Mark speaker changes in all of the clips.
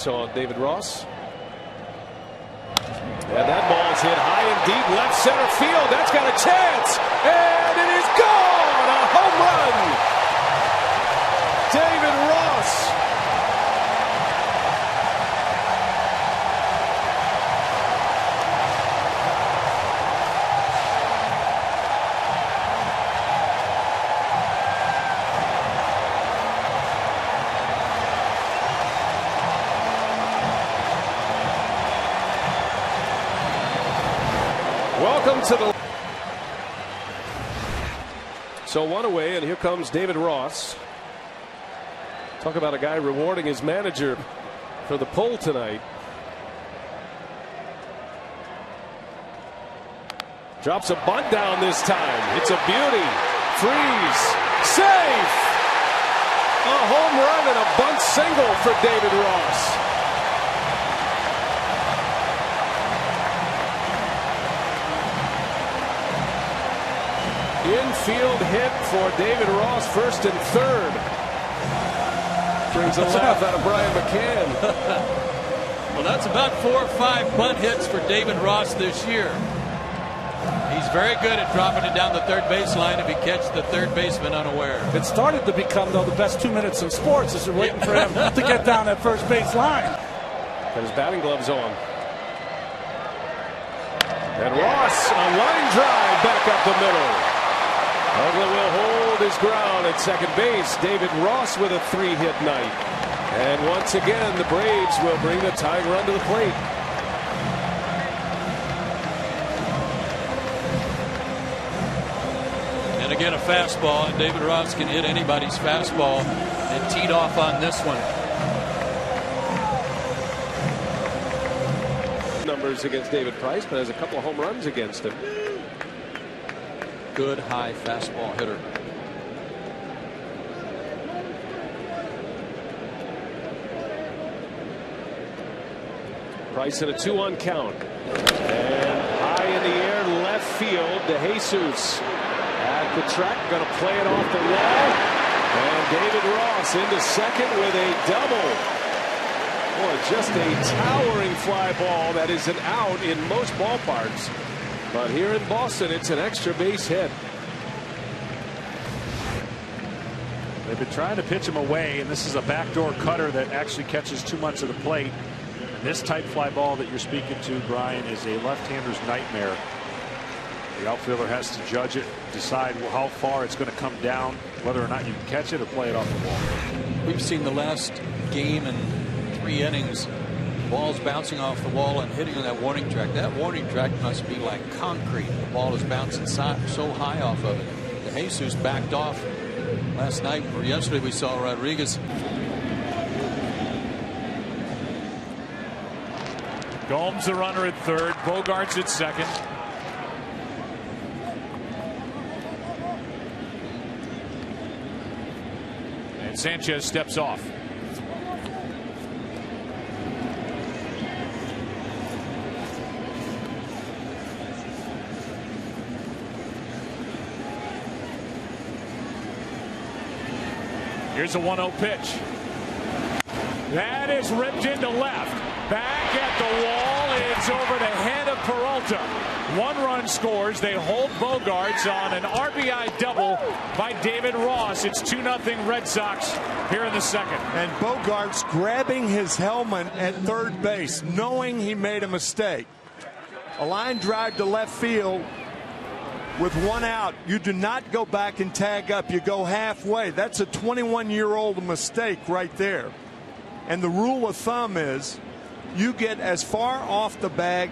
Speaker 1: base on David Ross. And that ball's hit high and deep left center field. That's got a chance. And it is gone. A home run. David Ross. Welcome to the. So one away, and here comes David Ross. Talk about a guy rewarding his manager for the pull tonight. Drops a bunt down this time. It's a beauty. Freeze. Safe. A home run and a bunt single for David Ross. Infield hit for David Ross, first and third. Brings a laugh out of Brian McCann.
Speaker 2: Well, that's about 4 or 5 bunt hits for David Ross this year. He's very good at dropping it down the third baseline if he catches the third baseman unaware.
Speaker 3: It started to become, though, the best 2 minutes in sports as you're waiting for him to get down that first base line.
Speaker 1: Got his batting gloves on. And Ross, a line drive back up the middle. Ugla will hold his ground at second base. David Ross with a 3-hit night. And once again, the Braves will bring the tying run to the plate.
Speaker 2: And again, a fastball, and David Ross can hit anybody's fastball, and teed off on this one.
Speaker 1: Numbers against David Price, but has a couple of home runs against him.
Speaker 2: Good high fastball hitter.
Speaker 1: Price in a 2-1 count. And high in the air, left field to Jesus. At the track, going to play it off the wall. And David Ross into second with a double. Boy, just a towering fly ball that is an out in most ballparks. But here in Boston, it's an extra base hit.
Speaker 4: They've been trying to pitch him away, and this is a backdoor cutter that actually catches too much of the plate. And this type fly ball that you're speaking to, Brian, is a left-hander's nightmare. The outfielder has to judge it, decide how far it's going to come down, whether or not you can catch it or play it off the wall.
Speaker 2: We've seen the last game in 3 innings. Balls bouncing off the wall and hitting on that warning track. That warning track must be like concrete. The ball is bouncing so high off of it. The Jesus backed off last night, or yesterday we saw Rodriguez.
Speaker 4: Gomes the runner at third. Bogarts at second. And Sanchez steps off. Here's a 1-0 pitch. That is ripped into left. Back at the wall. It's over the head of Peralta. 1 run scores. They hold Bogarts on an RBI double by David Ross. It's 2-0 Red Sox here in the second.
Speaker 5: And Bogarts grabbing his helmet at third base, knowing he made a mistake. A line drive to left field. With 1 out, you do not go back and tag up. You go halfway. That's a 21-year-old mistake right there. And the rule of thumb is you get as far off the bag,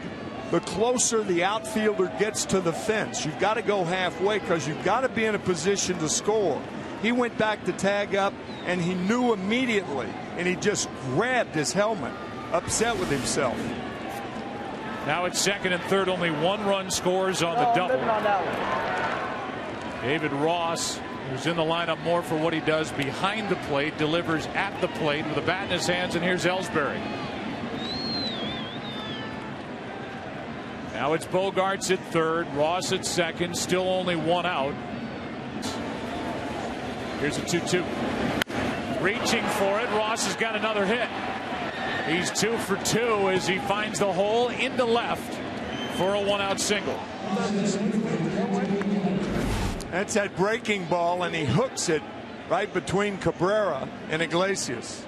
Speaker 5: the closer the outfielder gets to the fence. You've got to go halfway because you've got to be in a position to score. He went back to tag up, and he knew immediately, and he just grabbed his helmet, upset with himself.
Speaker 4: Now it's second and third. Only 1 run scores on the double. David Ross, who's in the lineup more for what he does behind the plate, delivers at the plate with a bat in his hands. And here's Ellsbury. Now it's Bogarts at third, Ross at second, still only 1 out. Here's a 2-2. Reaching for it. Ross has got another hit.
Speaker 6: He's 2 for 2 as he finds the hole into left for a one-out single.
Speaker 5: That's that breaking ball, and he hooks it right between Cabrera and Iglesias.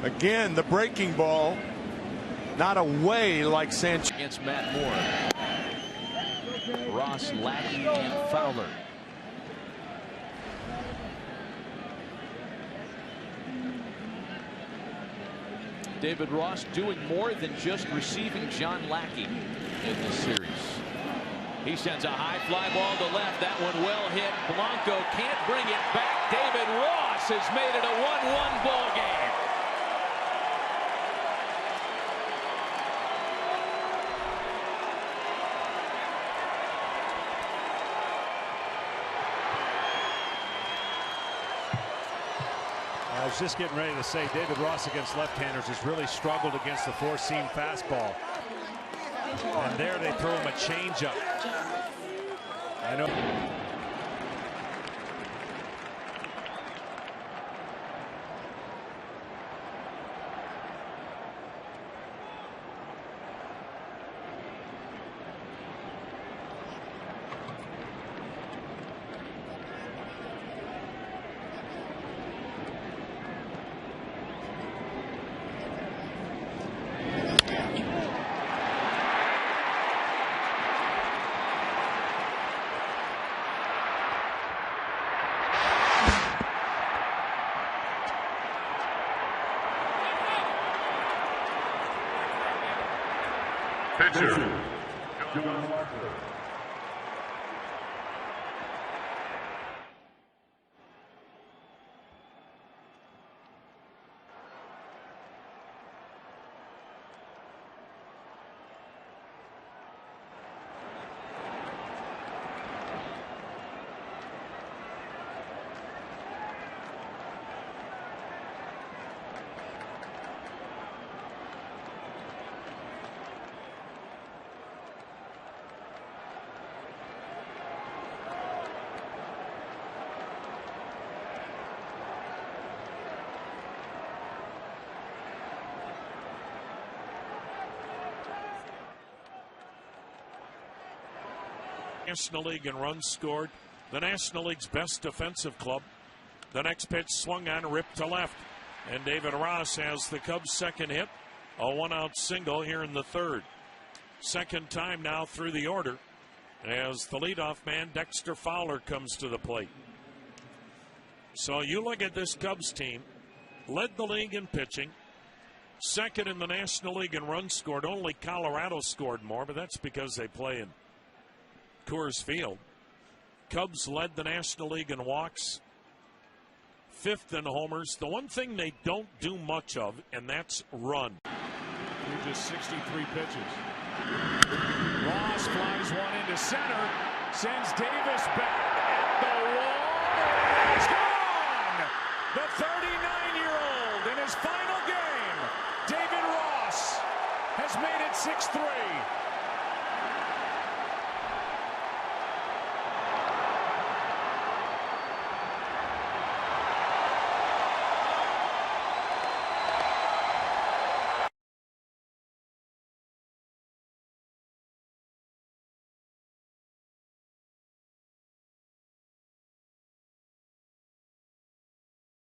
Speaker 5: Again, the breaking ball, not away like Sanchez.
Speaker 2: Against Matt Moore. Ross, Lackey, and Fowler. David Ross doing more than just receiving John Lackey in this series. He sends a high fly ball to left. That one well hit. Blanco can't bring it back. David Ross has made it a 1-1 ball game.
Speaker 4: I was just getting ready to say David Ross against left-handers has really struggled against the four-seam fastball. And there they throw him a changeup. I know.
Speaker 7: Pitcher.
Speaker 4: National League in runs scored, the National League's best defensive club. The next pitch swung on, ripped to left, and David Ross has the Cubs' second hit, a one-out single here in the third. Second time now through the order as the leadoff man Dexter Fowler comes to the plate. So you look at this Cubs team, led the league in pitching, second in the National League in runs scored. Only Colorado scored more, but that's because they play in Coors Field. Cubs led the National League in walks, fifth in homers. The one thing they don't do much of, and that's run.
Speaker 6: Through just 63 pitches. Ross flies one into center, sends Davis back.